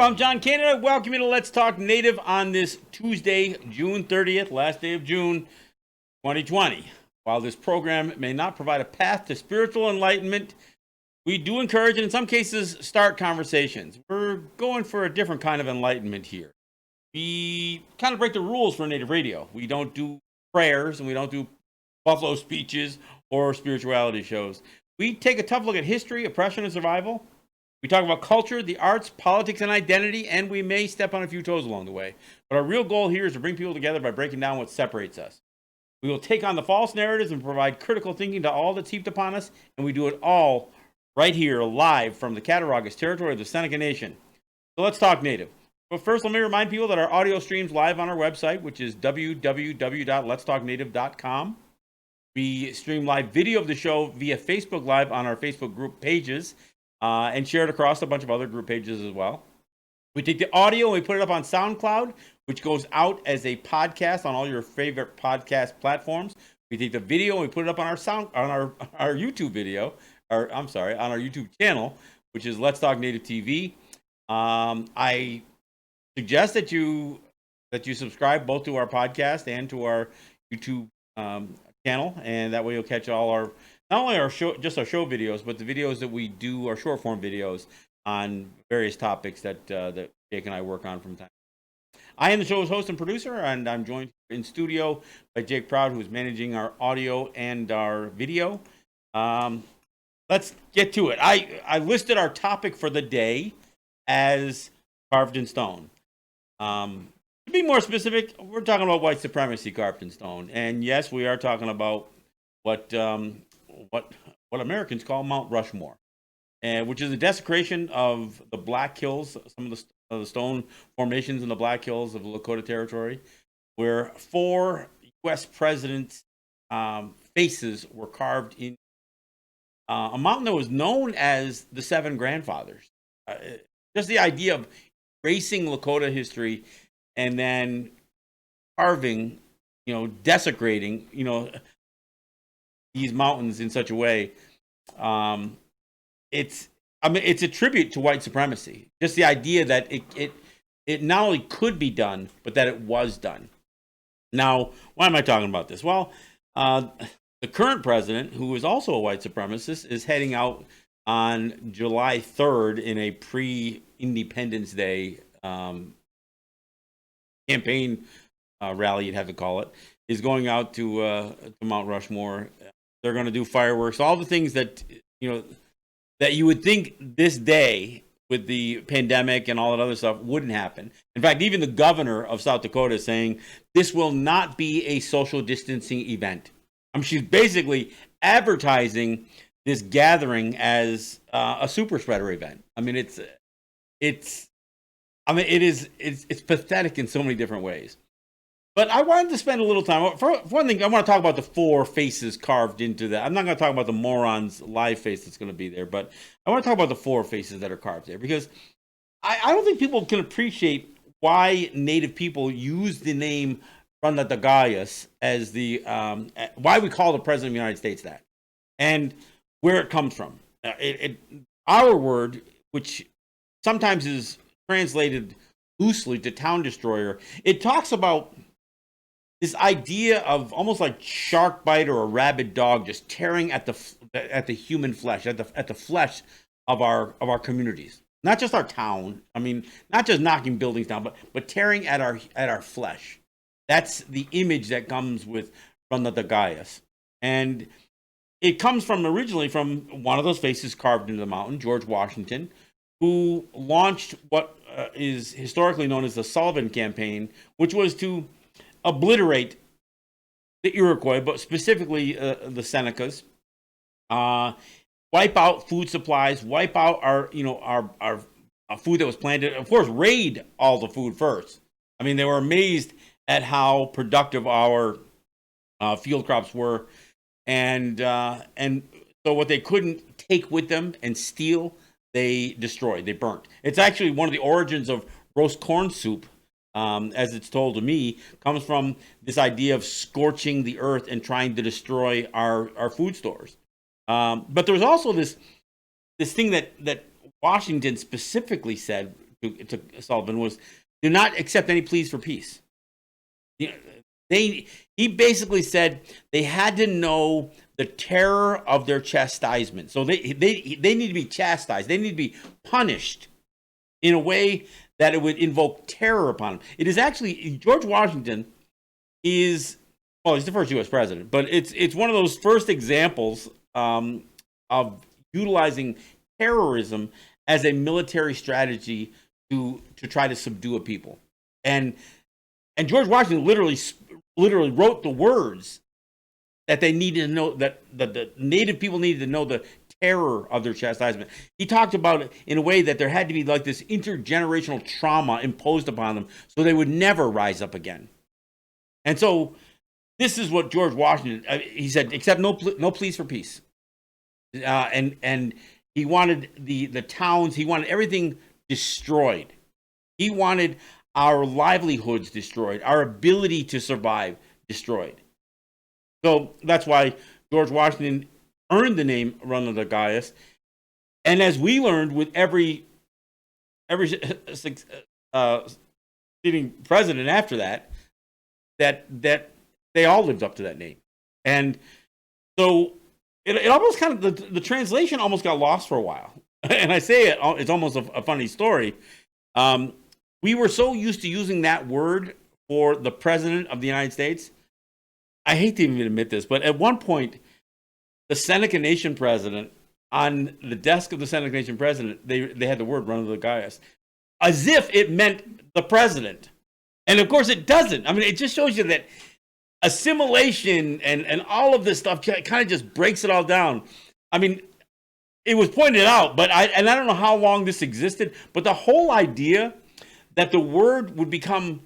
I'm John Canada. Welcome you to Let's Talk Native on this Tuesday, June 30th, last day of June 2020. While this program may not provide a path to spiritual enlightenment, we do encourage and in some cases start conversations. We're going for a different kind of enlightenment here. We kind of break the rules for Native radio. We don't do prayers and we don't do buffalo speeches or spirituality shows. We take a tough look at history, oppression, and survival. We talk about culture, the arts, politics, and identity, and we may step on a few toes along the way. But our real goal here is to bring people together by breaking down what separates us. We will take on the false narratives and provide critical thinking to all that's heaped upon us, and we do it all right here, live from the Cattaraugus territory of the Seneca Nation. So let's talk Native. But first, let me remind people that our audio streams live on our website, which is www.letstalknative.com. We stream live video of the show via Facebook Live on our Facebook group pages, and share it across a bunch of other group pages as well. We take the audio and we put it up on SoundCloud, which goes out as a podcast on all your favorite podcast platforms. We take the video and we put it up on our YouTube video, on our YouTube channel, which is Let's Talk Native TV. I suggest that you subscribe both to our podcast and to our YouTube channel, and that way you'll catch all our not only our show videos, but the videos that we do, our short form videos on various topics that Jake and I work on from time to time. I am the show's host and producer, and I'm joined in studio by Jake Proud, who's managing our audio and our video. Let's get to it. I listed our topic for the day as carved in stone. To be more specific, we're talking about white supremacy carved in stone. And yes, we are talking about what Americans call Mount Rushmore, which is a desecration of the Black Hills, some of the stone formations in the Black Hills of the Lakota Territory, where 4 U.S. presidents' faces were carved in a mountain that was known as the Seven Grandfathers. Just the idea of erasing Lakota history and then carving, desecrating, these mountains in such a way, it's a tribute to white supremacy. Just the idea that it not only could be done, but that it was done. Now, why am I talking about this? Well, the current president, who is also a white supremacist, is heading out on July 3rd in a pre-Independence Day campaign rally, you'd have to call it, is going out to Mount Rushmore. They're going to do fireworks, all the things that that you would think this day with the pandemic and all that other stuff wouldn't happen. In fact, even the governor of South Dakota is saying this will not be a social distancing event. She's basically advertising this gathering as a super spreader event. It's pathetic in so many different ways. But I wanted to spend a little time. For one thing, I want to talk about the 4 faces carved into that. I'm not going to talk about the moron's live face that's going to be there, but I want to talk about the 4 faces that are carved there, because I don't think people can appreciate why Native people use the name Ranatagayas as why we call the President of the United States that, and where it comes from. Our word, which sometimes is translated loosely to town destroyer, it talks about this idea of almost like shark bite or a rabid dog just tearing at the human flesh, at the flesh of our communities, not just our town. Not just knocking buildings down, but tearing at our flesh. That's the image that comes with Ranatagayas, and it comes originally from one of those faces carved into the mountain, George Washington, who launched what is historically known as the Sullivan Campaign, which was to obliterate the Iroquois, but specifically the Senecas, wipe out food supplies, wipe out our food that was planted. Of course, raid all the food first. They were amazed at how productive our field crops were, and so what they couldn't take with them and steal, they destroyed, they burnt. It's actually one of the origins of roast corn soup, as it's told to me, comes from this idea of scorching the earth and trying to destroy our food stores. But there was also this thing that Washington specifically said to Sullivan was, do not accept any pleas for peace. He basically said they had to know the terror of their chastisement. So they need to be chastised. They need to be punished in a way that it would invoke terror upon them. It is actually, George Washington is, well, he's the first U.S. president, but it's one of those first examples of utilizing terrorism as a military strategy to try to subdue a people. And George Washington literally wrote the words that they needed to know, that the native people needed to know the terror of their chastisement. He talked about it in a way that there had to be like this intergenerational trauma imposed upon them so they would never rise up again. And so this is what George Washington, he said, accept no pleas for peace. And he wanted the towns, he wanted everything destroyed. He wanted our livelihoods destroyed, our ability to survive destroyed. So that's why George Washington earned the name Run of the Gaius. And as we learned with every sitting president after that they all lived up to that name. And so it almost kind of, the translation almost got lost for a while. And I say it's almost a funny story. We were so used to using that word for the president of the United States. I hate to even admit this, but at one point, the Seneca Nation president, on the desk of the Seneca Nation president, they had the word Run of the Gaius, as if it meant the president. And of course it doesn't. I mean, it just shows you that assimilation and all of this stuff kind of just breaks it all down. I mean, it was pointed out, but I don't know how long this existed, but the whole idea that the word would become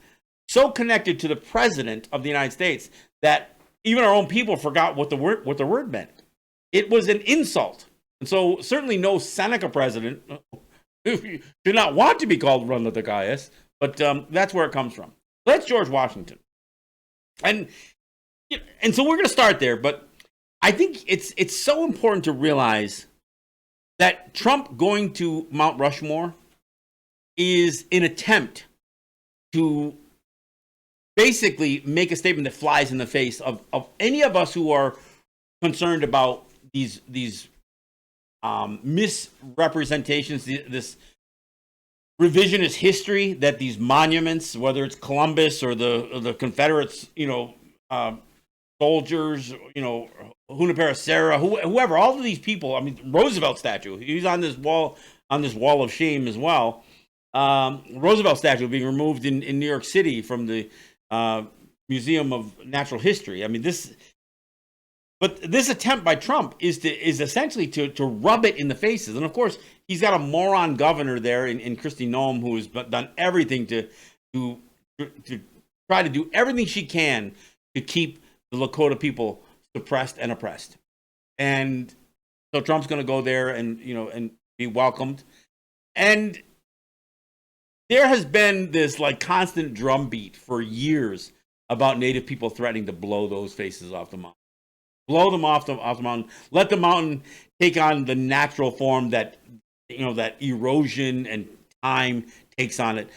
so connected to the president of the United States that even our own people forgot what the word meant. It was an insult. And so certainly no Seneca president did not want to be called Run of the Gaius, but that's where it comes from. That's George Washington. And so we're going to start there, but I think it's so important to realize that Trump going to Mount Rushmore is an attempt to basically make a statement that flies in the face of any of us who are concerned about these misrepresentations, this revisionist history that these monuments, whether it's Columbus or the Confederates, soldiers, Junipero Serra, whoever, all of these people. I mean, Roosevelt statue, he's on this wall of shame as well. Roosevelt statue being removed in New York City from the Museum of Natural History. I mean, this attempt by Trump is essentially to rub it in the faces. And of course, he's got a moron governor there in Kristi Noem, who has done everything to try to do everything she can to keep the Lakota people suppressed and oppressed. And so Trump's going to go there and be welcomed. And there has been this like constant drumbeat for years about Native people threatening to blow those faces off the mountain. Blow them off the mountain. Let the mountain take on the natural form that that erosion and time takes on it.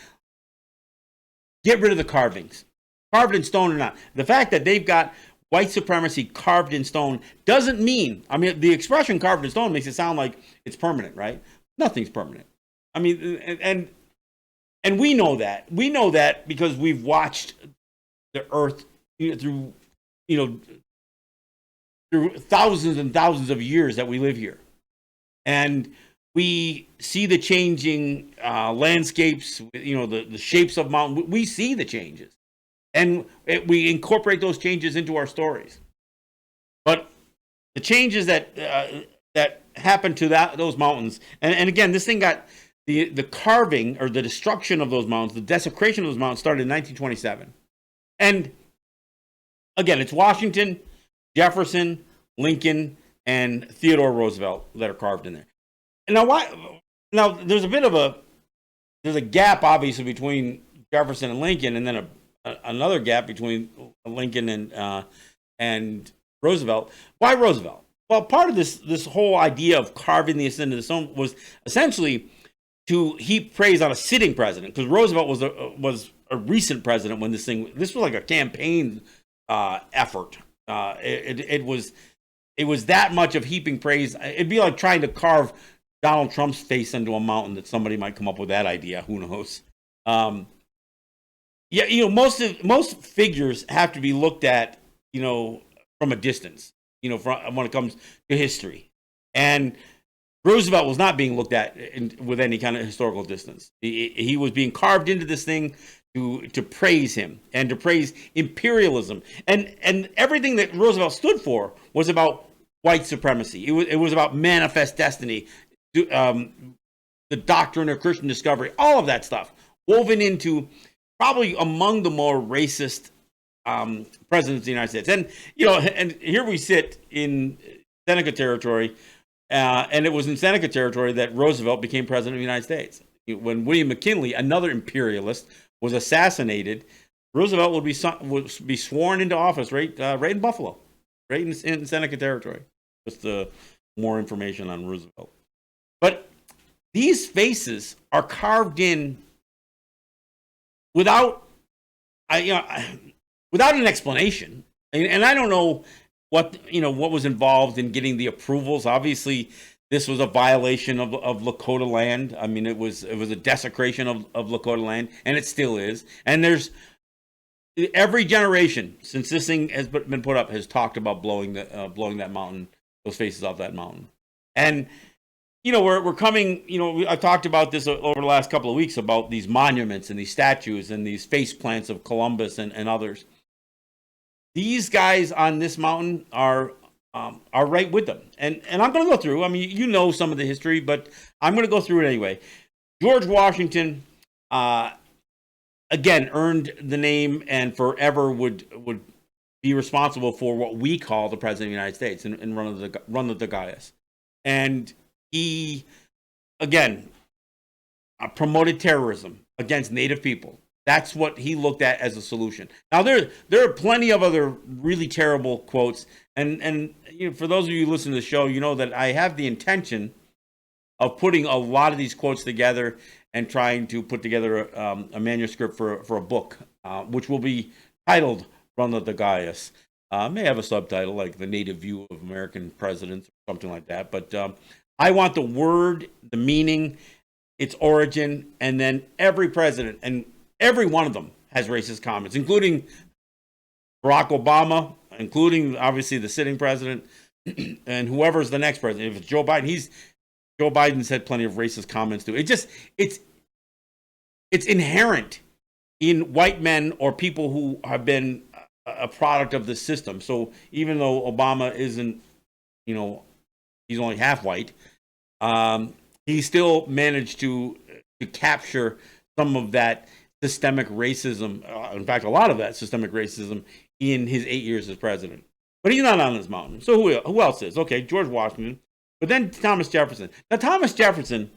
Get rid of the carvings, carved in stone or not. The fact that they've got white supremacy carved in stone doesn't mean. I mean, the expression "carved in stone" makes it sound like it's permanent, right? Nothing's permanent. I mean, and we know that. We know that because we've watched the Earth through thousands and thousands of years that we live here. And we see the changing landscapes, the shapes of mountains. We see the changes. And we incorporate those changes into our stories. But the changes that happened to those mountains, and again, this thing got, the carving or the destruction of those mountains, the desecration of those mountains started in 1927. And again, it's Washington, Jefferson, Lincoln, and Theodore Roosevelt that are carved in there. And now there's a gap obviously between Jefferson and Lincoln, and then another gap between Lincoln and Roosevelt. Why Roosevelt? Well, part of this whole idea of carving this into the stone was essentially to heap praise on a sitting president, because Roosevelt was a recent president when this was like a campaign effort. It was that much of heaping praise. It'd be like trying to carve Donald Trump's face into a mountain. That somebody might come up with that idea. Who knows? Yeah, most figures have to be looked at, from a distance. From when it comes to history, and Roosevelt was not being looked at with any kind of historical distance. He was being carved into this thing to praise him and to praise imperialism, and everything that Roosevelt stood for was about white supremacy. It was about manifest destiny, the doctrine of Christian discovery, all of that stuff woven into probably among the more racist presidents of the United States. And and here we sit in Seneca territory. And it was in Seneca territory that Roosevelt became president of the United States. When William McKinley, another imperialist, was assassinated, Roosevelt would be sworn into office right in Buffalo, right in Seneca territory. Just more information on Roosevelt. But these faces are carved in without an explanation, and I don't know what was involved in getting the approvals. Obviously, this was a violation of Lakota land. I mean, it was a desecration of Lakota land, and it still is. And there's every generation since this thing has been put up has talked about blowing that mountain, those faces off that mountain. And we're coming. I talked about this over the last couple of weeks about these monuments and these statues and these face plants of Columbus and others. These guys on this mountain are right with them, and I'm going to go through. I mean, some of the history, but I'm going to go through it anyway. George Washington, again, earned the name and forever would be responsible for what we call the President of the United States and run the dais. And he, again, promoted terrorism against Native people. That's what he looked at as a solution. Now, there are plenty of other really terrible quotes, and for those of you who listen to the show, you know that I have the intention of putting a lot of these quotes together and trying to put together a manuscript for a book, which will be titled "Run the Dais." May have a subtitle like "The Native View of American Presidents" or something like that. But I want the word, the meaning, its origin, and then every president and every one of them has racist comments, including Barack Obama, including obviously the sitting president, and whoever's the next president. If it's Joe Biden, Joe Biden's had plenty of racist comments too. It's inherent in white men or people who have been a product of the system. So even though Obama isn't, he's only half white, he still managed to capture some of that systemic racism, in fact, a lot of that systemic racism in his 8 years as president. But he's not on this mountain. So who else is? Okay, George Washington, but then Thomas Jefferson. Now, Thomas Jefferson,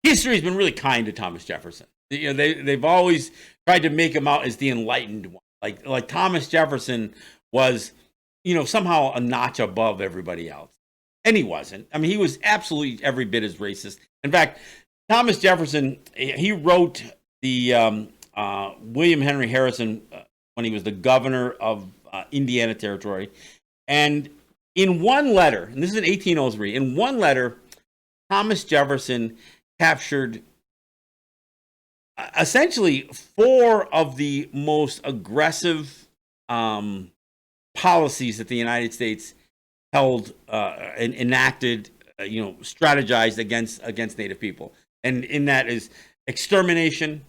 history has been really kind to Thomas Jefferson. They've always tried to make him out as the enlightened one. Like Thomas Jefferson was, somehow a notch above everybody else. And he wasn't. I mean, he was absolutely every bit as racist. In fact, Thomas Jefferson, he wrote the William Henry Harrison when he was the governor of Indiana Territory. And in one letter, and this is in 1803, in one letter, Thomas Jefferson captured essentially 4 of the most aggressive policies that the United States held and enacted, strategized against Native people. And in that is extermination,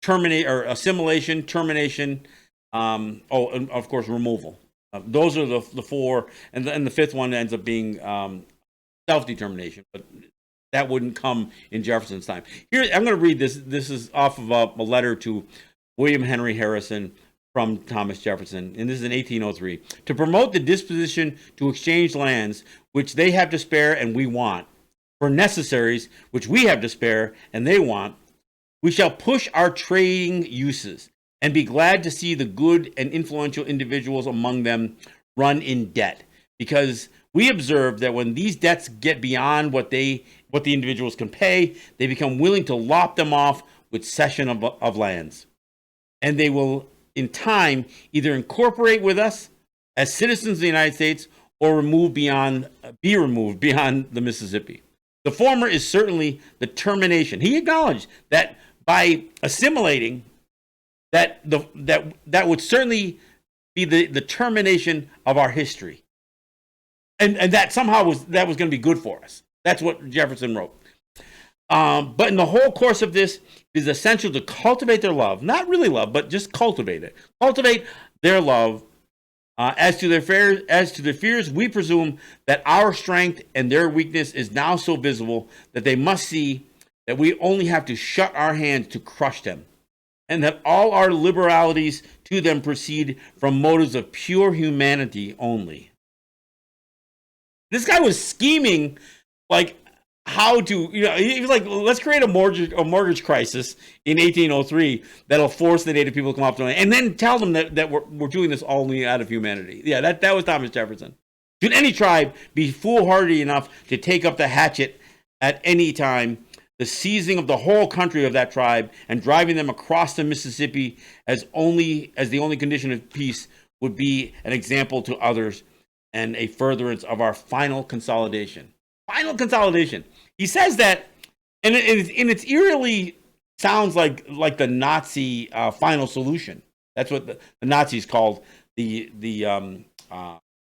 assimilation, termination, and of course removal. Those are the 4, and the 5th one ends up being self-determination, but that wouldn't come in Jefferson's time. Here, I'm going to read this. This is off of a letter to William Henry Harrison from Thomas Jefferson, and this is in 1803. To promote the disposition to exchange lands which they have to spare and we want, for necessaries which we have to spare and they want, we shall push our trading uses and be glad to see the good and influential individuals among them run in debt, because we observe that when these debts get beyond what they what the individuals can pay, they become willing to lop them off with cession of lands. And they will, in time, either incorporate with us as citizens of the United States or be removed beyond the Mississippi. The former is certainly the termination. He acknowledged that by assimilating, that would certainly be the termination of our history, and that somehow was going to be good for us. That's what Jefferson wrote. But in the whole course of this, it is essential to cultivate their love, not really love, but just cultivate it. Cultivate their love. As to their fears, we presume that our strength and their weakness is now so visible that they must see that we only have to shut our hands to crush them, and that all our liberalities to them proceed from motives of pure humanity only. This guy was scheming, like, how to, he was like, let's create a mortgage crisis in 1803 that'll force the native people to come off the land, and then tell them that we're doing this only out of humanity. Yeah, that was Thomas Jefferson. Should any tribe be foolhardy enough to take up the hatchet at any time, the seizing of the whole country of that tribe and driving them across the Mississippi as the only condition of peace would be an example to others and a furtherance of our final consolidation. Final consolidation. He says that, and it's eerily sounds like the Nazi final solution. That's what the Nazis called the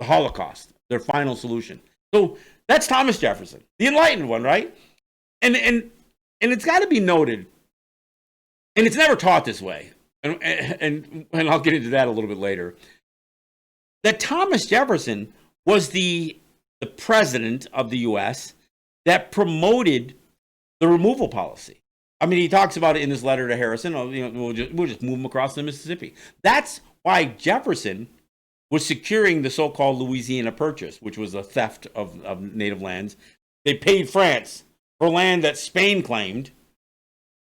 Holocaust, their final solution. So that's Thomas Jefferson, the enlightened one, right? And it's got to be noted, and it's never taught this way, and I'll get into that a little bit later, that Thomas Jefferson was the president of the U.S. that promoted the removal policy. I mean, he talks about it in his letter to Harrison. We'll just move them across the Mississippi. That's why Jefferson was securing the so-called Louisiana Purchase, which was a theft of native lands. They paid France for land that Spain claimed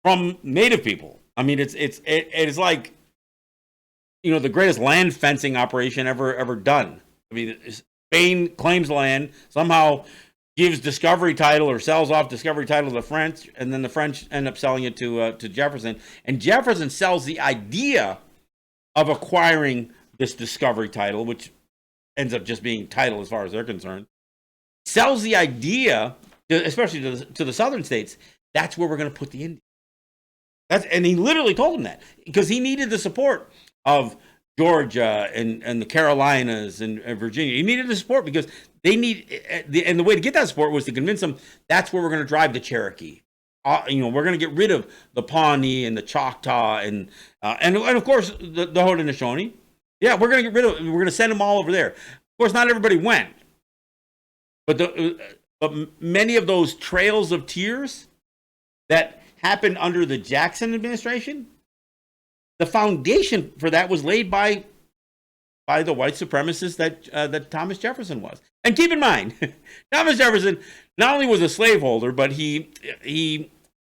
from native people. I mean, it's like, the greatest land fencing operation ever done. I mean, Spain claims land, somehow gives discovery title or sells off discovery title to the French, and then the French end up selling it to Jefferson. And Jefferson sells the idea of acquiring this discovery title, which ends up just being title as far as they're concerned. Sells the idea, especially to the southern states, that's where we're going to put the Indians. And he literally told them that because he needed the support of Georgia and the Carolinas and Virginia. He needed the support because they and the way to get that support was to convince them that's where we're going to drive the Cherokee. We're going to get rid of the Pawnee and the Choctaw and of course the Haudenosaunee. Yeah, we're going to get rid of. We're going to send them all over there. Of course, not everybody went, but many of those trails of tears that happened under the Jackson administration. The foundation for that was laid by the white supremacists that Thomas Jefferson was. And keep in mind, Thomas Jefferson not only was a slaveholder, but he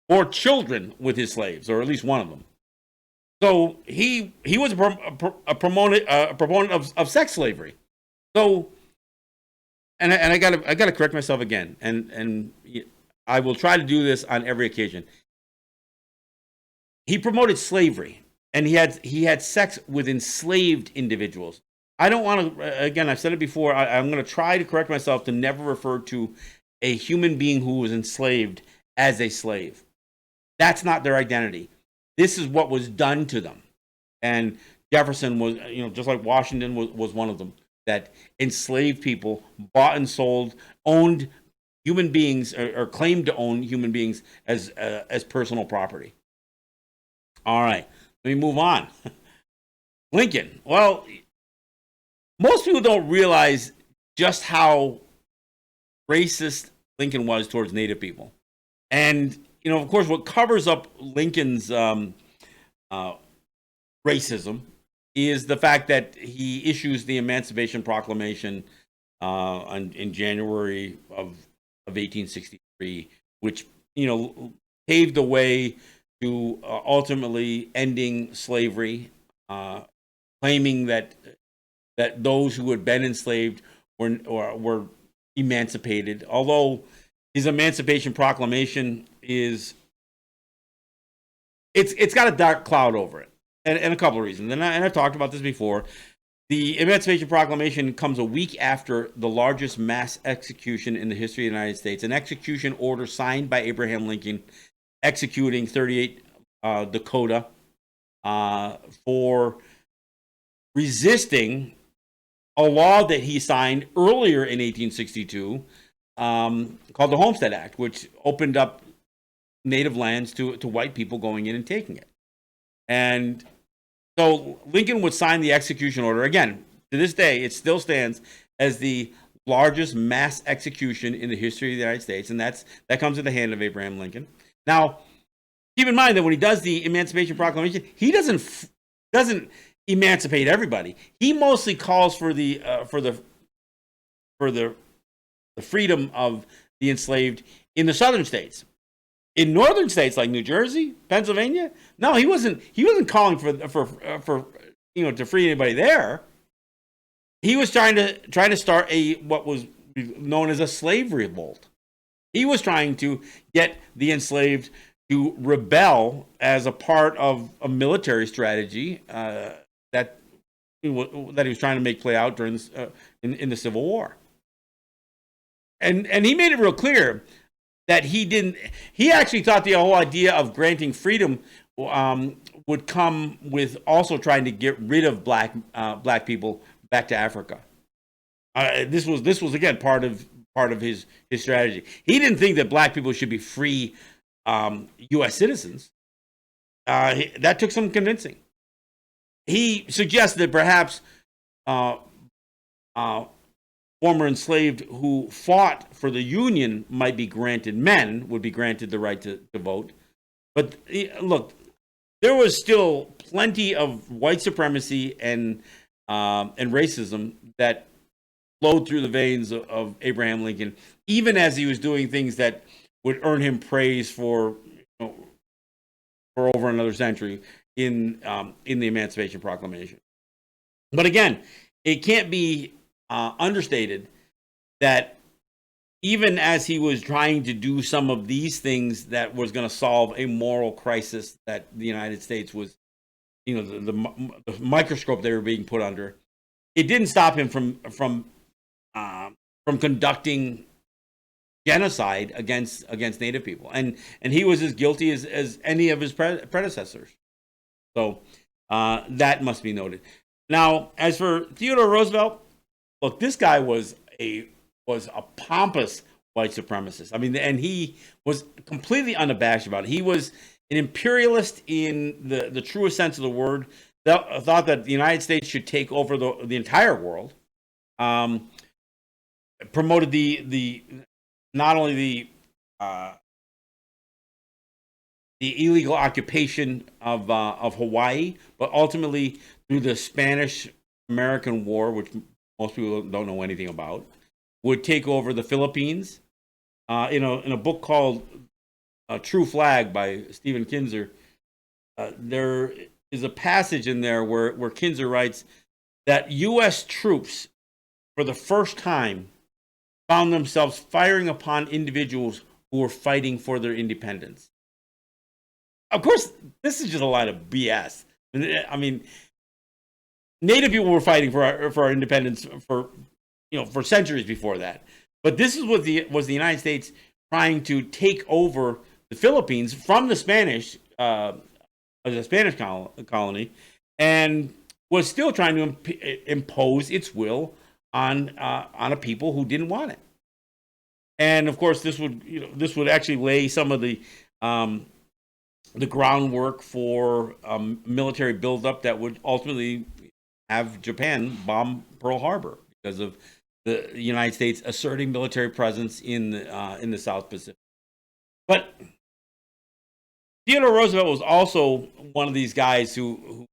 bore children with his slaves, or at least one of them. So he was a proponent of sex slavery. So, and I gotta correct myself again, and I will try to do this on every occasion. He promoted slavery. And he had sex with enslaved individuals. I don't want to, again, I've said it before, I'm going to try to correct myself to never refer to a human being who was enslaved as a slave. That's not their identity. This is what was done to them. And Jefferson was, just like Washington was one of them, that enslaved people bought and sold, owned human beings, or claimed to own human beings as personal property. All right. Let me move on. Lincoln. Well, most people don't realize just how racist Lincoln was towards Native people. And, of course, what covers up Lincoln's racism is the fact that he issues the Emancipation Proclamation in January of 1863, which, paved the way to ultimately ending slavery, claiming that those who had been enslaved were emancipated. Although his Emancipation Proclamation is it's got a dark cloud over it, and a couple of reasons. And I've talked about this before. The Emancipation Proclamation comes a week after the largest mass execution in the history of the United States, an execution order signed by Abraham Lincoln, executing 38 Dakota for resisting a law that he signed earlier in 1862 called the Homestead Act, which opened up native lands to white people going in and taking it. And so Lincoln would sign the execution order. Again, to this day, it still stands as the largest mass execution in the history of the United States, and that comes in the hand of Abraham Lincoln. Now, keep in mind that when he does the Emancipation Proclamation, he doesn't emancipate everybody. He mostly calls for the freedom of the enslaved in the southern states. In northern states like New Jersey, Pennsylvania, no, he wasn't calling for to free anybody there. He was trying to start what was known as a slave revolt. He was trying to get the enslaved to rebel as a part of a military strategy that he was trying to make play out during in the Civil War. And he made it real clear that he actually thought the whole idea of granting freedom would come with also trying to get rid of black people back to Africa. This was again part of his strategy. He didn't think that black people should be free U.S. citizens. That took some convincing. He suggested that perhaps former enslaved who fought for the Union would be granted the right to vote. But look, there was still plenty of white supremacy and racism that flowed through the veins of Abraham Lincoln, even as he was doing things that would earn him praise for over another century in the Emancipation Proclamation. But again, it can't be understated that even as he was trying to do some of these things that was going to solve a moral crisis that the United States was, the microscope they were being put under, it didn't stop him from conducting genocide against Native people, and he was as guilty as any of his predecessors. So that must be noted. Now, as for Theodore Roosevelt, look, this guy was a pompous white supremacist. I mean, and he was completely unabashed about it. He was an imperialist in the truest sense of the word. Thought that the United States should take over the entire world. Promoted not only the illegal occupation of Hawaii, but ultimately through the Spanish-American War, which most people don't know anything about, would take over the Philippines. In a book called True Flag by Stephen Kinzer, there is a passage in there where Kinzer writes that U.S. troops, for the first time, found themselves firing upon individuals who were fighting for their independence. Of course, this is just a lot of BS. I mean, Native people were fighting for our independence for centuries before that. But this is what was the United States trying to take over the Philippines from the Spanish as a Spanish colony, and was still trying to impose its will on a people who didn't want it. And of course, this would actually lay some of the groundwork for military buildup that would ultimately have Japan bomb Pearl Harbor because of the United States asserting military presence in the South Pacific. But Theodore Roosevelt was also one of these guys who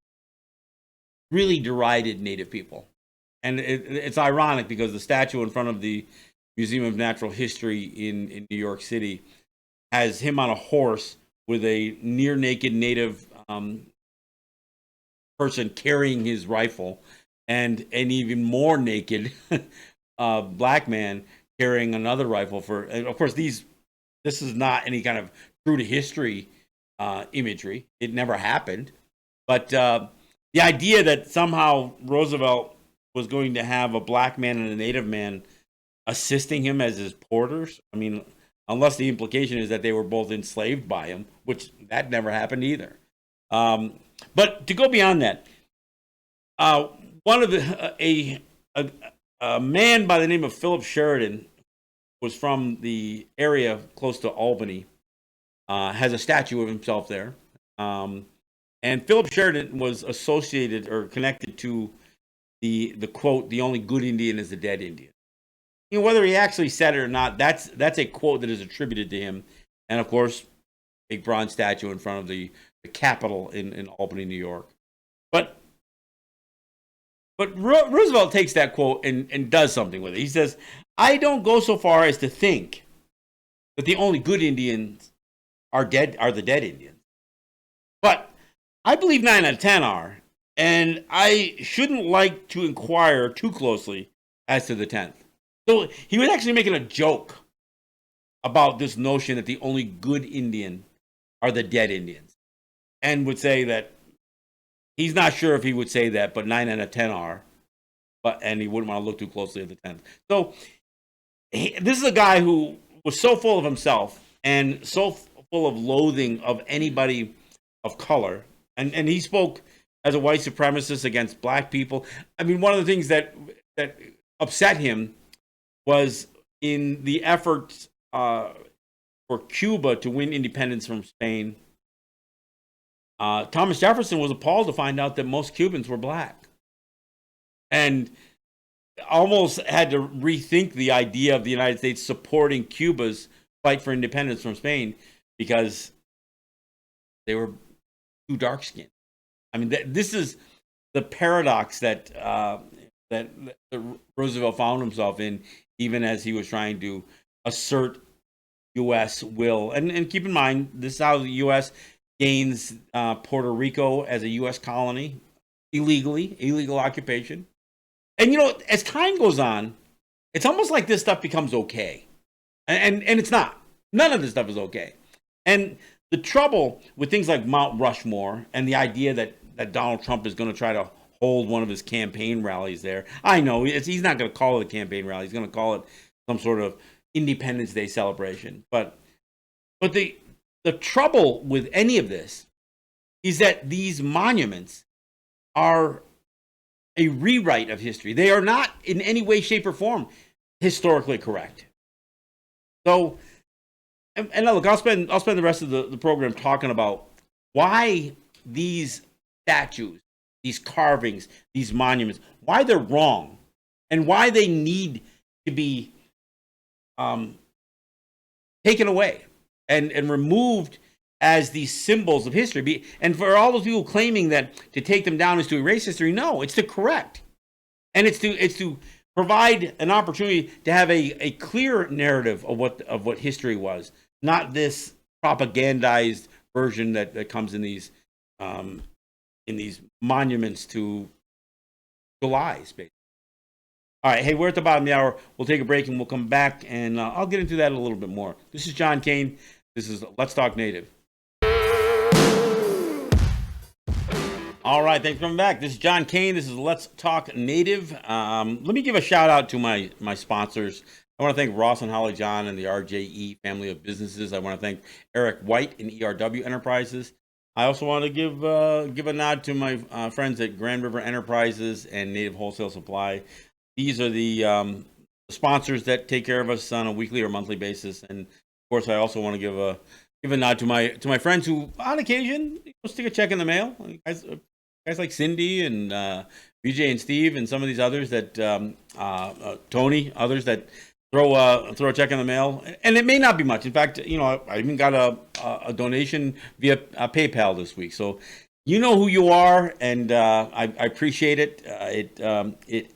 really derided Native people. And it's ironic because the statue in front of the Museum of Natural History in New York City has him on a horse with a near-naked Native person carrying his rifle, and an even more naked black man carrying another rifle. And of course, these This is not any kind of true to history imagery. It never happened. But the idea that somehow Roosevelt was going to have a black man and a native man assisting him as his porters, I mean, unless the implication is that they were both enslaved by him, which that never happened either. But to go beyond that, one of the a man by the name of Philip Sheridan was from the area close to Albany, has a statue of himself there. And Philip Sheridan was associated or connected to the quote, "The only good Indian is the dead Indian." You know, whether he actually said it or not, that's a quote that is attributed to him. And of course, a bronze statue in front of the Capitol in Albany, New York. But Roosevelt takes that quote and does something with it. He says, "I don't go so far as to think that the only good Indians are the dead Indians. But I believe 9 out of 10 are, and I shouldn't like to inquire too closely as to the 10th." So he was actually making a joke about this notion that the only good Indian are the dead Indians, and would say that he's not sure if he would say that, but 9 out of 10 are, and he wouldn't want to look too closely at the 10th. So this is a guy who was so full of himself and so full of loathing of anybody of color, and he spoke as a white supremacist against black people. I mean, one of the things that upset him was in the efforts for Cuba to win independence from Spain. Thomas Jefferson was appalled to find out that most Cubans were black, and almost had to rethink the idea of the United States supporting Cuba's fight for independence from Spain because they were too dark-skinned. I mean, this is the paradox that Roosevelt found himself in, even as he was trying to assert U.S. will. And keep in mind, this is how the U.S. gains Puerto Rico as a U.S. colony illegally, illegal occupation. And, you know, as time goes on, it's almost like this stuff becomes okay. And it's not. None of this stuff is okay. And the trouble with things like Mount Rushmore and the idea that Donald Trump is going to try to hold one of his campaign rallies there. I know he's not going to call it a campaign rally. He's going to call it some sort of Independence Day celebration. But the trouble with any of this is that these monuments are a rewrite of history. They are not in any way, shape, or form historically correct. So, and look, I'll spend the rest of the program talking about why these statues, these carvings, these monuments, why they're wrong, and why they need to be taken away and removed as these symbols of history. And for all those people claiming that to take them down is to erase history, no, it's to correct. And it's to provide an opportunity to have a clear narrative of what history was, not this propagandized version that comes in these monuments to lies, basically. All right, hey, we're at the bottom of the hour. We'll take a break and we'll come back, and I'll get into that a little bit more. This is John Kane. This is Let's Talk Native. All right, thanks for coming back. This is John Kane. This is Let's Talk Native. Let me give a shout out to my sponsors. I want to thank Ross and Holly John and the RJE family of businesses. I want to thank Eric White and ERW Enterprises. I also want to give a nod to my friends at Grand River Enterprises and Native Wholesale Supply. These are the sponsors that take care of us on a weekly or monthly basis. And of course, I also want to give a nod to my friends who, on occasion, stick a check in the mail. Guys like Cindy and BJ and Steve and some of these others that Tony, others that throw a check in the mail, and it may not be much. In fact, you know, I even got a donation via PayPal this week. So you know who you are, and I appreciate it. It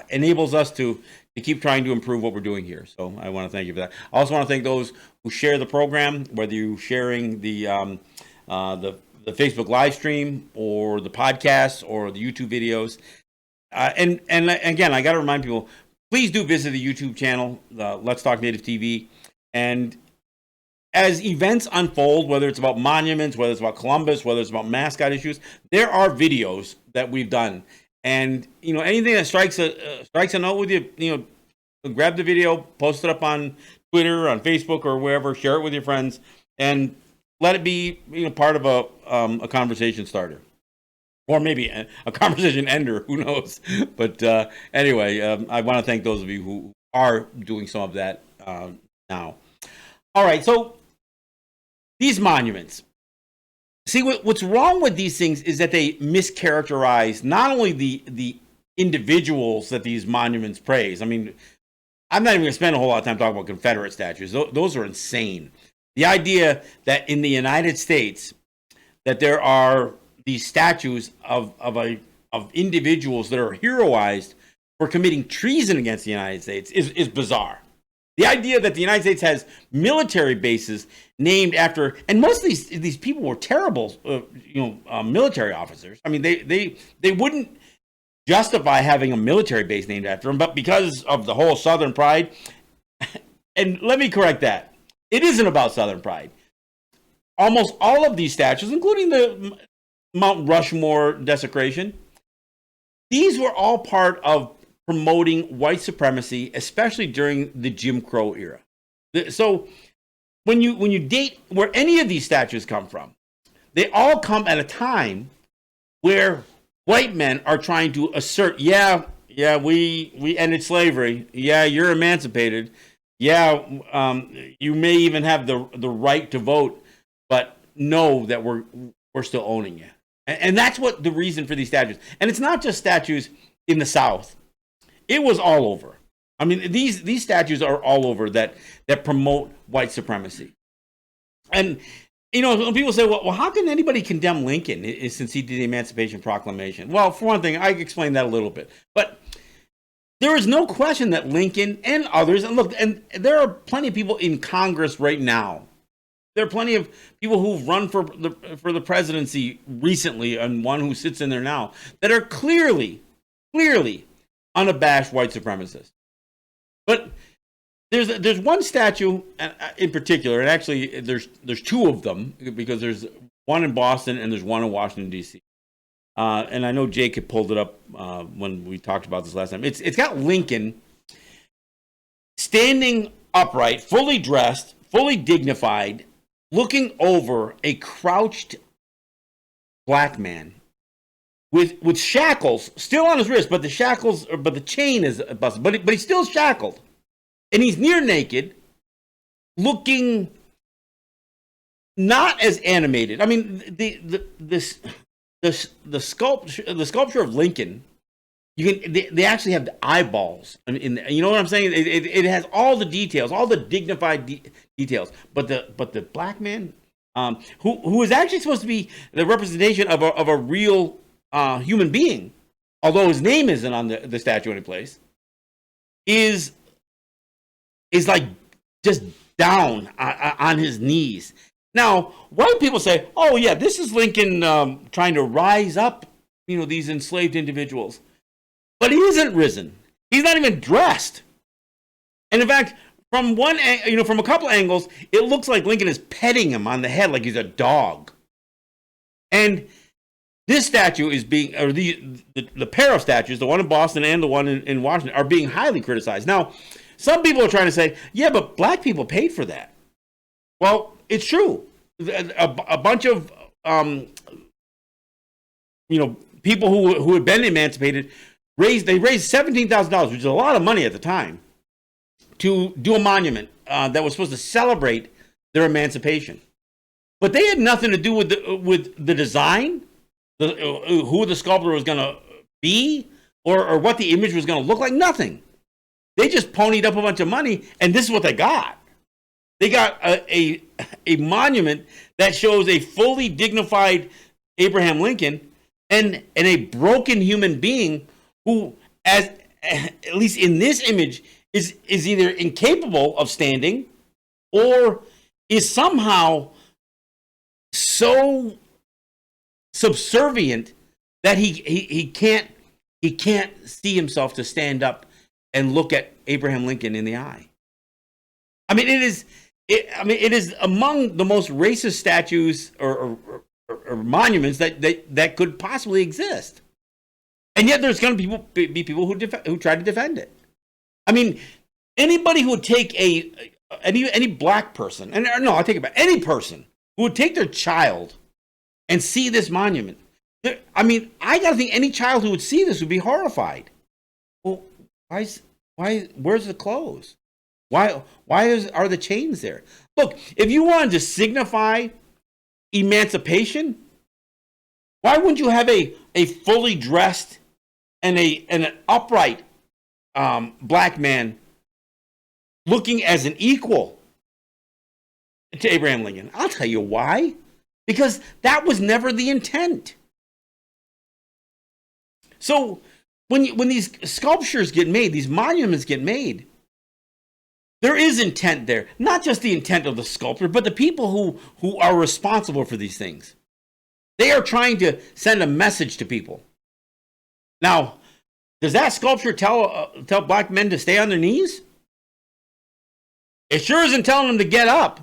enables us to keep trying to improve what we're doing here. So I want to thank you for that. I also want to thank those who share the program, whether you're sharing the Facebook live stream or the podcast or the YouTube videos. And again, I got to remind people, please do visit the YouTube channel, Let's Talk Native TV. And as events unfold, whether it's about monuments, whether it's about Columbus, whether it's about mascot issues, there are videos that we've done. And, anything that strikes a note with you, grab the video, post it up on Twitter, on Facebook, or wherever, share it with your friends, and let it be, part of a conversation starter. Or maybe a conversation ender, who knows? But anyway, I want to thank those of you who are doing some of that now. All right, so these monuments. See, what's wrong with these things is that they mischaracterize not only the individuals that these monuments praise. I mean, I'm not even going to spend a whole lot of time talking about Confederate statues. Those are insane. The idea that in the United States that there are these statues of individuals that are heroized for committing treason against the United States is bizarre. The idea that the United States has military bases named after, and most of these people were terrible, military officers. I mean, they wouldn't justify having a military base named after them, but because of the whole Southern pride, and let me correct that, it isn't about Southern pride. Almost all of these statues, including the Mount Rushmore desecration, these were all part of promoting white supremacy, especially during the Jim Crow era. So when you date where any of these statues come from, they all come at a time where white men are trying to assert, we ended slavery. Yeah, you're emancipated. Yeah, you may even have the right to vote, but know that we're still owning you. And that's what the reason for these statues. And it's not just statues in the South. It was all over. I mean, these statues are all over that promote white supremacy. And, when people say, well, how can anybody condemn Lincoln since he did the Emancipation Proclamation? Well, for one thing, I explained that a little bit. But there is no question that Lincoln and others, and look, and there are plenty of people in Congress right now. There are plenty of people who've run for the presidency recently, and one who sits in there now, that are clearly unabashed white supremacists. But there's one statue in particular, and actually there's two of them, because there's one in Boston and there's one in Washington, D.C. And I know Jake had pulled it up when we talked about this last time. It's got Lincoln standing upright, fully dressed, fully dignified, looking over a crouched black man with shackles still on his wrist, but the chain is busted, but he's still shackled, and he's near naked, looking not as animated. I mean, the sculpture of Lincoln, they actually have the eyeballs. You know what I'm saying? It has all the details, all the dignified details. But the black man, who is actually supposed to be the representation of a real human being, although his name isn't on the statue anyplace, is like just down on his knees. Now, white people say, "Oh yeah, this is Lincoln trying to rise up, these enslaved individuals." But he isn't risen. He's not even dressed. And in fact, from from a couple angles, it looks like Lincoln is petting him on the head like he's a dog. And this statue is being, or the pair of statues, the one in Boston and the one in Washington, are being highly criticized. Now, some people are trying to say, yeah, but black people paid for that. Well, it's true. A bunch of people who had been emancipated raised $17,000, which is a lot of money at the time, to do a monument that was supposed to celebrate their emancipation. But they had nothing to do with the design, who the sculptor was going to be, or what the image was going to look like. Nothing. They just ponied up a bunch of money, and this is what they got. They got a monument that shows a fully dignified Abraham Lincoln and a broken human being who, at least in this image, is either incapable of standing or is somehow so subservient that he can't see himself to stand up and look at Abraham Lincoln in the eye. I mean, it is it is among the most racist statues or monuments that could possibly exist. And yet there's going to be people who try to defend it. I mean, anybody who would take any black person, and no, I take it back, any person who would take their child and see this monument. I mean, I got to think any child who would see this would be horrified. Well, where's the clothes? Are the chains there? Look, if you wanted to signify emancipation, why wouldn't you have a fully dressed and an upright black man looking as an equal to Abraham Lincoln? I'll tell you why. Because that was never the intent. So when these sculptures get made, these monuments get made, there is intent there. Not just the intent of the sculptor, but the people who are responsible for these things. They are trying to send a message to people. Now, does that sculpture tell black men to stay on their knees? It sure isn't telling them to get up.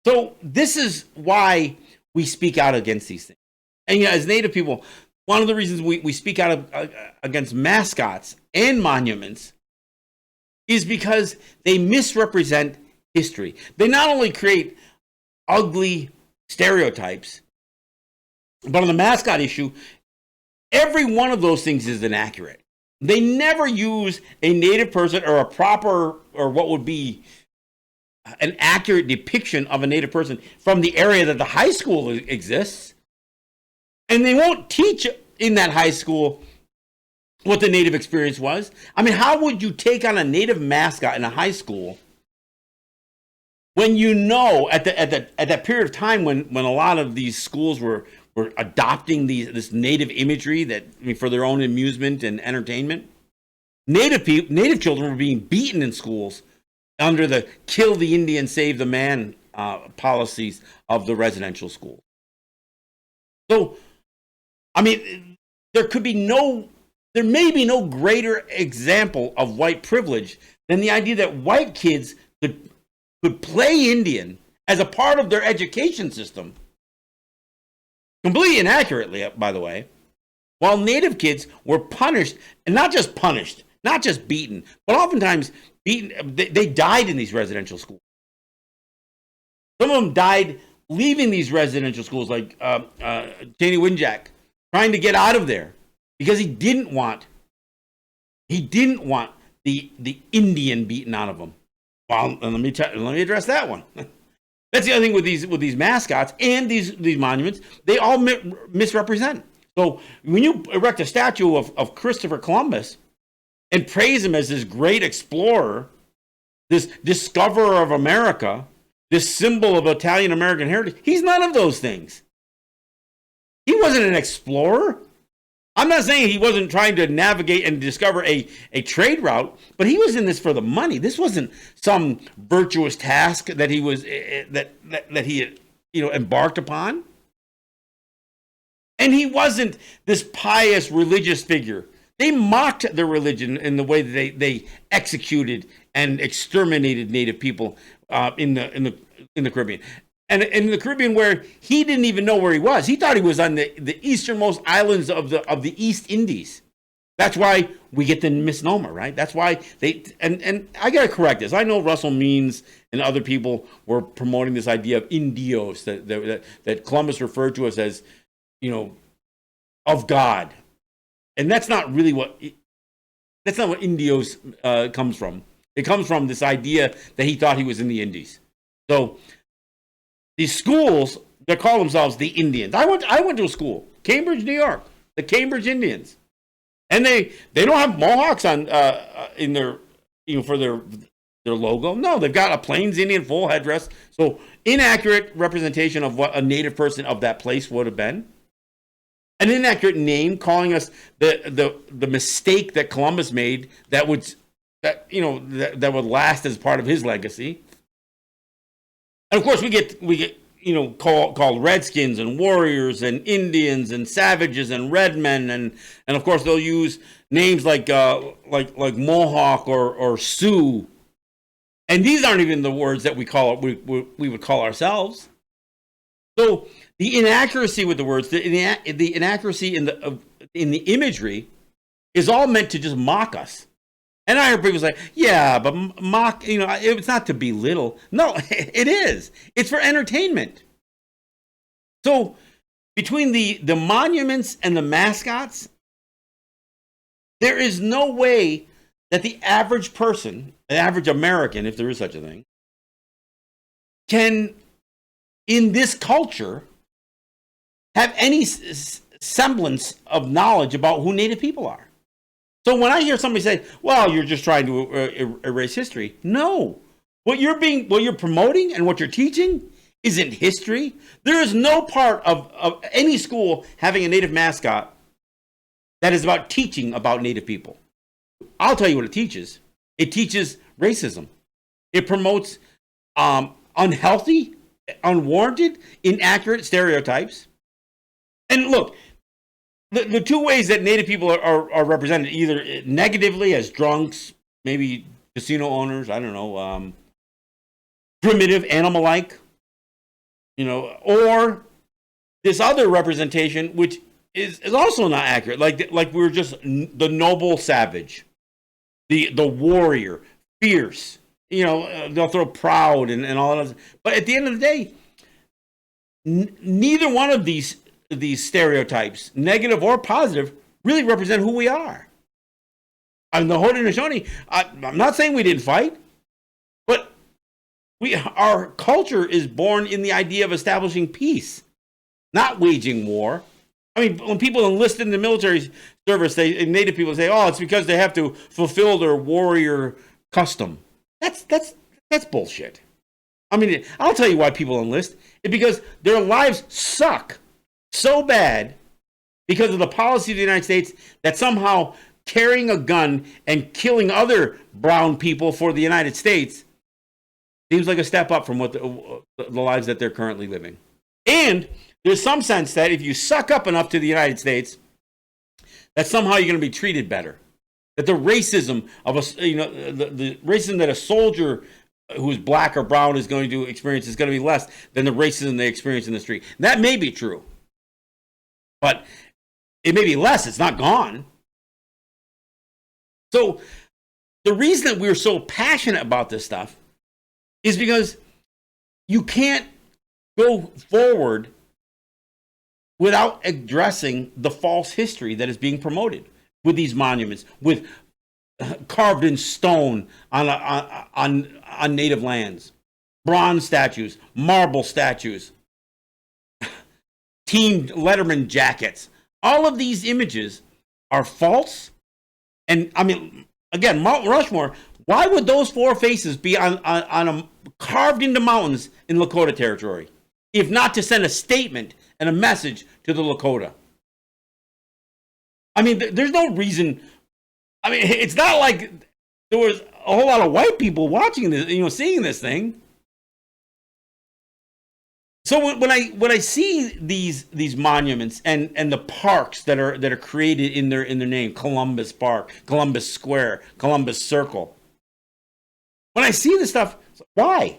So this is why we speak out against these things. And as Native people, one of the reasons we speak out against mascots and monuments is because they misrepresent history. They not only create ugly stereotypes, but on the mascot issue, every one of those things is inaccurate. They never use a Native person or a proper, or what would be an accurate depiction of a Native person from the area that the high school exists. And they won't teach in that high school what the Native experience was. I mean, how would you take on a Native mascot in a high school when you know at that period of time when a lot of these schools were adopting this Native imagery for their own amusement and entertainment? Native children were being beaten in schools under the kill the Indian, save the man policies of the residential school. So, I mean, there may be no greater example of white privilege than the idea that white kids could play Indian as a part of their education system, completely inaccurately, by the way, while Native kids were punished, and not just beaten, but oftentimes beaten. They died in these residential schools. Some of them died leaving these residential schools, like Cheney Winjack, trying to get out of there because he didn't want the Indian beaten out of him. Well, let me address that one. That's the other thing with these mascots and these monuments. They all misrepresent. So when you erect a statue of Christopher Columbus and praise him as this great explorer, this discoverer of America, this symbol of Italian American heritage, he's none of those things. He wasn't an explorer. I'm not saying he wasn't trying to navigate and discover a trade route, but he was in this for the money. This wasn't some virtuous task that he was that he had, embarked upon. And he wasn't this pious religious figure. They mocked their religion in the way that they executed and exterminated Native people in the Caribbean. And in the Caribbean, where he didn't even know where he was. He thought he was on the easternmost islands of the East Indies. That's why we get the misnomer, right? That's why and I got to correct this. I know Russell Means and other people were promoting this idea of Indios that Columbus referred to us as, of God. And that's not really what Indios comes from. It comes from this idea that he thought he was in the Indies. So these schools that call themselves the Indians. I went to a school, Cambridge, New York, the Cambridge Indians, and they don't have mohawks on in their for their logo. No, they've got a Plains Indian full headdress. So inaccurate representation of what a Native person of that place would have been. An inaccurate name, calling us the mistake that Columbus made that would last as part of his legacy. And of course, we get called Redskins and Warriors and Indians and Savages and Redmen, and of course they'll use names like Mohawk or Sioux. And these aren't even the words that we would call ourselves. So the inaccuracy with the words, the inaccuracy in the imagery, is all meant to just mock us. And I hear people say, "Yeah, but mock, it's not to belittle." No, it is. It's for entertainment. So between the monuments and the mascots, there is no way that the average person, the average American, if there is such a thing, can, in this culture, have any semblance of knowledge about who Native people are. So when I hear somebody say, "Well, you're just trying to erase history," no. What you're promoting and what you're teaching isn't history. There is no part of any school having a Native mascot that is about teaching about Native people. I'll tell you what it teaches. It teaches racism. It promotes unhealthy, unwarranted, inaccurate stereotypes. And look, the two ways that Native people are represented, either negatively as drunks, maybe casino owners, I don't know, primitive, animal-like, or this other representation, which is also not accurate. Like we're just the noble savage, the warrior, fierce. They'll throw proud and all that. But at the end of the day, neither one of these stereotypes, negative or positive, really represent who we are. And the Haudenosaunee, I'm not saying we didn't fight, but our culture is born in the idea of establishing peace, not waging war. I mean, when people enlist in the military service, Native people say, "Oh, it's because they have to fulfill their warrior custom." That's bullshit. I mean, I'll tell you why people enlist. It's because their lives suck so bad because of the policy of the United States that somehow carrying a gun and killing other brown people for the United States seems like a step up from what the lives that they're currently living. And there's some sense that if you suck up enough to the United States, that somehow you're going to be treated better. That the racism of the racism that a soldier who's black or brown is going to experience is going to be less than the racism they experience in the street. That may be true, but it may be less. It's not gone. So the reason that we're so passionate about this stuff is because you can't go forward without addressing the false history that is being promoted with these monuments, with carved in stone on native lands, bronze statues, marble statues, team Letterman jackets. All of these images are false. And I mean, again, Mount Rushmore, why would those four faces be carved into mountains in Lakota territory, if not to send a statement and a message to the Lakota? I mean, there's no reason. I mean, it's not like there was a whole lot of white people watching this, seeing this thing. So when I see these monuments and the parks that are created in their name, Columbus Park, Columbus Square, Columbus Circle, when I see this stuff, why?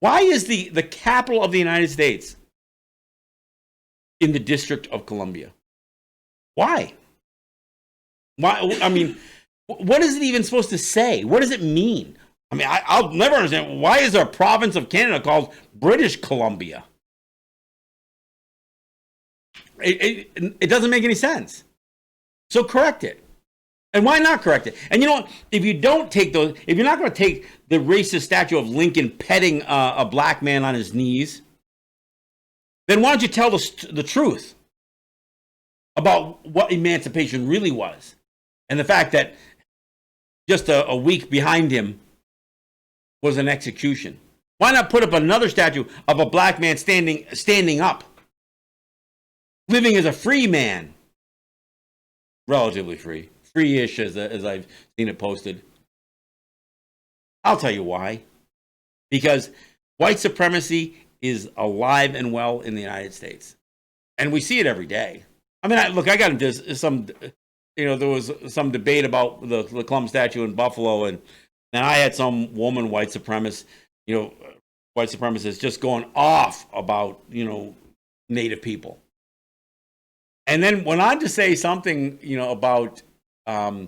Why is the capital of the United States in the District of Columbia? Why? Why? I mean, what is it even supposed to say? What does it mean? I mean, I'll never understand. Why is there a province of Canada called British Columbia? It doesn't make any sense. So correct it. And why not correct it? And you know what? If you're not going to take the racist statue of Lincoln petting a black man on his knees, then why don't you tell the truth about what emancipation really was, and the fact that just a week behind him was an execution? Why not put up another statue of a black man standing up, living as a free man, relatively free-ish as I've seen it posted? I'll tell you why. Because white supremacy is alive and well in the United States, and we see it every day. I mean, I got into some, there was some debate about the Columbus statue in Buffalo, and And I had some woman white supremacist, you know, white supremacist just going off about, Native people. And then went on to say something, about, well,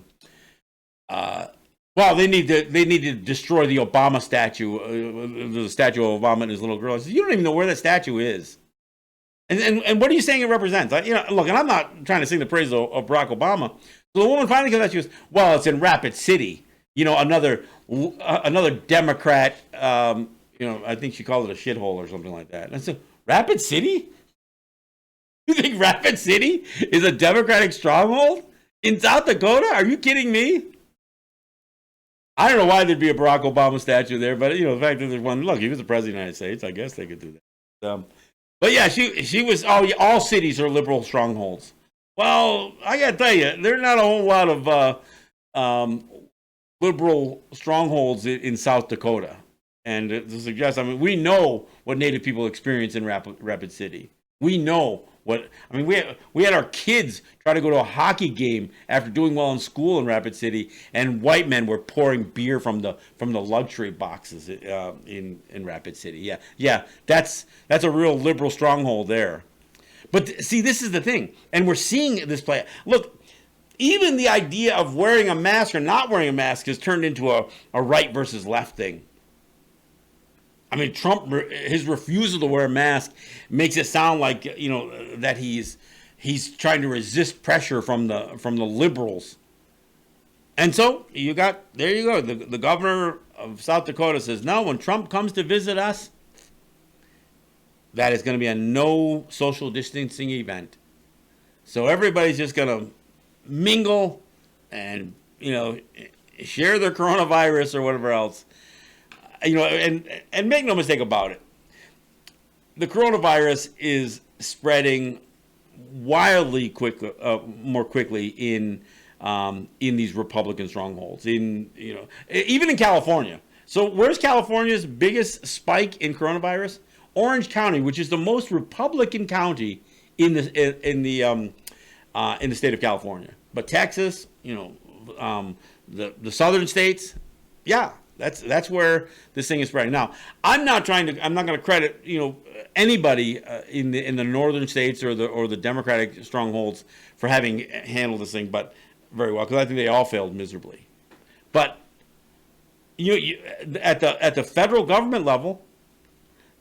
they need to destroy the Obama statue, the statue of Obama and his little girl. I said, you don't even know where that statue is. And what are you saying it represents? Look, and I'm not trying to sing the praise of Barack Obama. So the woman finally comes out. She goes, "Well, it's in Rapid City. Another Democrat. I think she called it a shithole or something like that." And I said, "Rapid City? You think Rapid City is a Democratic stronghold in South Dakota? Are you kidding me?" I don't know why there'd be a Barack Obama statue there, but the fact that there's one. Look, he was the president of the United States. I guess they could do that. But yeah, she was. Oh, yeah, all cities are liberal strongholds. Well, I gotta tell you, there's not a whole lot of liberal strongholds in South Dakota. And to suggest, we know what Native people experience in Rapid City. We know what. We had our kids try to go to a hockey game after doing well in school in Rapid City, and white men were pouring beer from the luxury boxes in Rapid City. Yeah, that's a real liberal stronghold there. But see, this is the thing, and we're seeing this play. Look, even the idea of wearing a mask or not wearing a mask has turned into a right versus left thing. Trump, his refusal to wear a mask makes it sound like that he's trying to resist pressure from the liberals. And so there you go. The governor of South Dakota says, no, when Trump comes to visit us, that is going to be a no social distancing event. So everybody's just going to mingle and share their coronavirus or whatever else. And make no mistake about it, the coronavirus is spreading wildly more quickly in these Republican strongholds. Even in California. So where's California's biggest spike in coronavirus? Orange County, which is the most Republican county in the state of California. But Texas, the southern states, yeah. That's where this thing is spreading. Now, I'm not going to credit anybody in the northern states or the Democratic strongholds for having handled this thing, but very well, because I think they all failed miserably. But at the federal government level,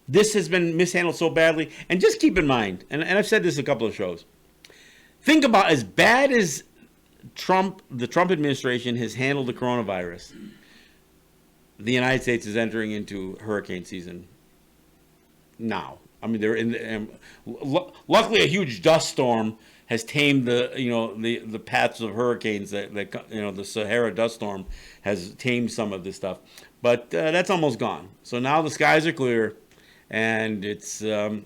this has been mishandled so badly. And just keep in mind, and I've said this a couple of shows. Think about as bad as the Trump administration has handled the coronavirus. The United States is entering into hurricane season now. They're luckily a huge dust storm has tamed the paths of hurricanes. The Sahara dust storm has tamed some of this stuff, but that's almost gone. So now the skies are clear, and it's ready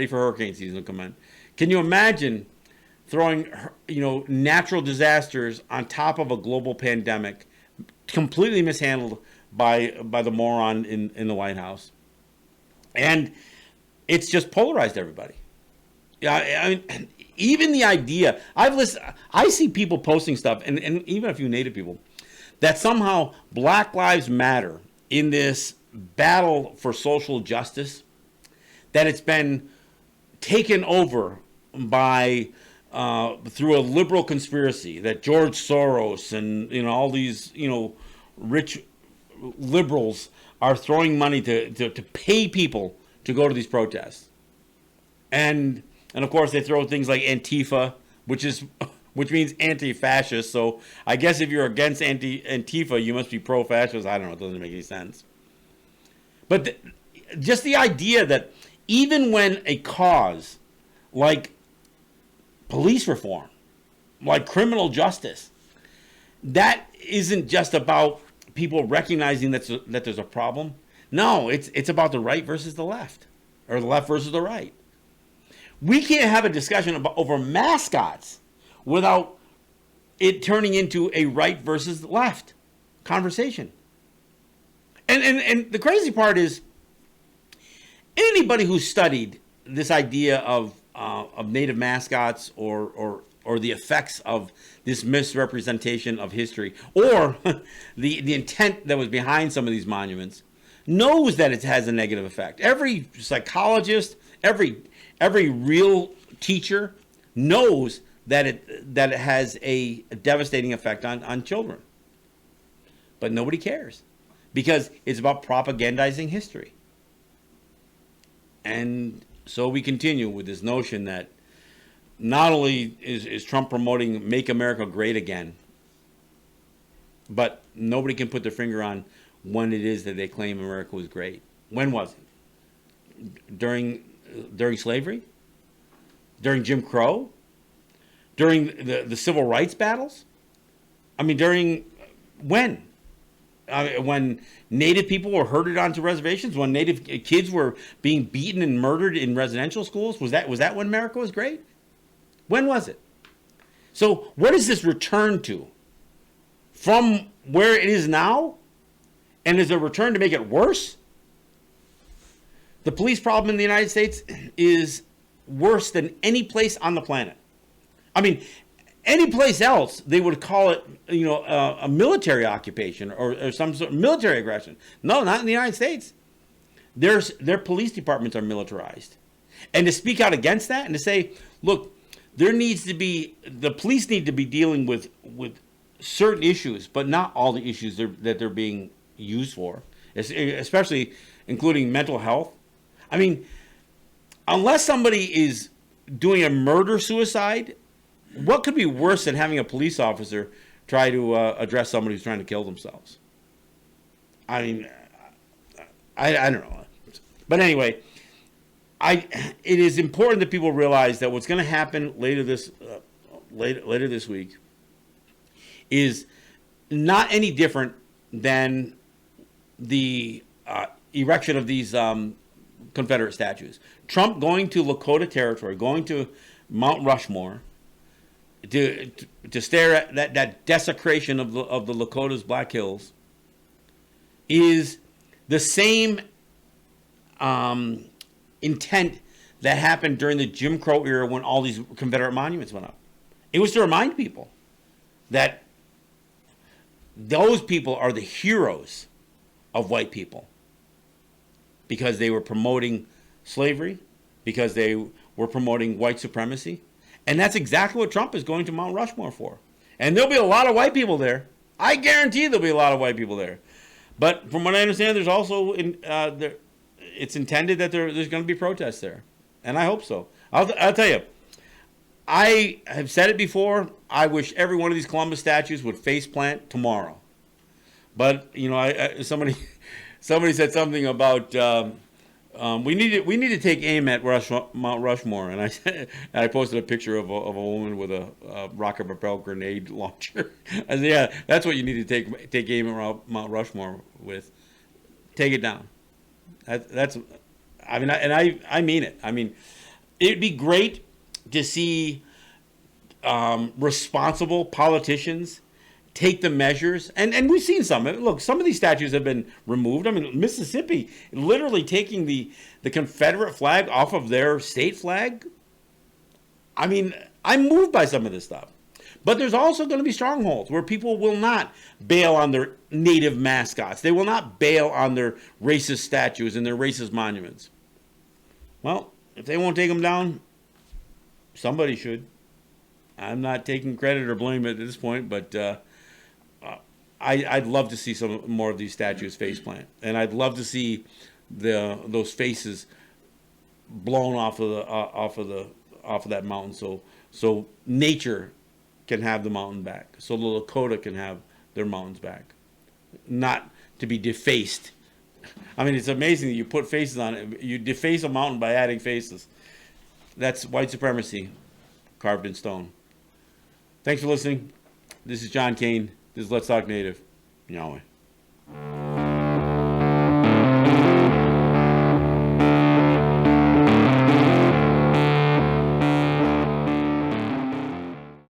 for hurricane season to come in. Can you imagine throwing natural disasters on top of a global pandemic? Completely mishandled by the moron in the White House, and it's just polarized everybody. Yeah, even the idea I see people posting stuff, and even a few Native people, that somehow Black Lives Matter in this battle for social justice, that it's been taken over by through a liberal conspiracy, that George Soros and all these rich liberals are throwing money to pay people to go to these protests, and of course they throw things like Antifa, which means anti-fascist. So I guess if you're against Antifa, you must be pro-fascist. I don't know. It doesn't make any sense. But just the idea that even when a cause like police reform, like criminal justice, that isn't just about people recognizing that there's a problem. No, it's about the right versus the left, or the left versus the right. We can't have a discussion over mascots without it turning into a right versus left conversation. And the crazy part is, anybody who studied this idea of native mascots or or the effects of this misrepresentation of history, or the intent that was behind some of these monuments, knows that it has a negative effect. Every psychologist, every real teacher knows that it has a devastating effect on children. But nobody cares because it's about propagandizing history. And so we continue with this notion that not only is Trump promoting Make America Great Again, but nobody can put their finger on when it is that they claim America was great. When was it? During slavery? During Jim Crow? During the civil rights battles? I mean, during when? When Native people were herded onto reservations? When Native kids were being beaten and murdered in residential schools? Was that when America was great? When was it? So what is this return to? From where it is now? And is a return to make it worse? The police problem in the United States is worse than any place on the planet. I mean, any place else, they would call it, a military occupation or some sort of military aggression. No, not in the United States. Their police departments are militarized. And to speak out against that and to say, look, the police need to be dealing with certain issues, but not all the issues that they're being used for, especially including mental health. I mean, unless somebody is doing a murder-suicide, what could be worse than having a police officer try to address somebody who's trying to kill themselves? I mean, I don't know. But anyway, it is important that people realize that what's going to happen later this week is not any different than the erection of these Confederate statues. Trump going to Lakota territory, going to Mount Rushmore, to stare at that desecration of the Lakota's Black Hills, is the same intent that happened during the Jim Crow era when all these Confederate monuments went up. It was to remind people that those people are the heroes of white people because they were promoting slavery, because they were promoting white supremacy. And that's exactly what Trump is going to Mount Rushmore for. And there'll be a lot of white people there. I guarantee there'll be a lot of white people there. But from what I understand, there's also it's intended that there's going to be protests there. And I hope so. I'll tell you, I have said it before. I wish every one of these Columbus statues would face plant tomorrow. But somebody said something about we need to take aim at Mount Rushmore, and I posted a picture of a woman with a rocket propelled grenade launcher. I said, yeah, that's what you need to take aim at Mount Rushmore with. Take it down. That's I mean it. I mean, it'd be great to see responsible politicians take the measures, and we've seen some. Look, some of these statues have been removed. I mean, Mississippi literally taking the Confederate flag off of their state flag. I mean, I'm moved by some of this stuff. But there's also going to be strongholds where people will not bail on their native mascots. They will not bail on their racist statues and their racist monuments. Well, if they won't take them down, somebody should. I'm not taking credit or blame at this point, but I'd love to see some more of these statues face plant, and I'd love to see those faces blown off of that mountain, so nature can have the mountain back, so the Lakota can have their mountains back, not to be defaced. I mean, it's amazing that you put faces on it. You deface a mountain by adding faces. That's white supremacy carved in stone. Thanks for listening. This is John Kane. This is Let's Talk Native. Yahweh.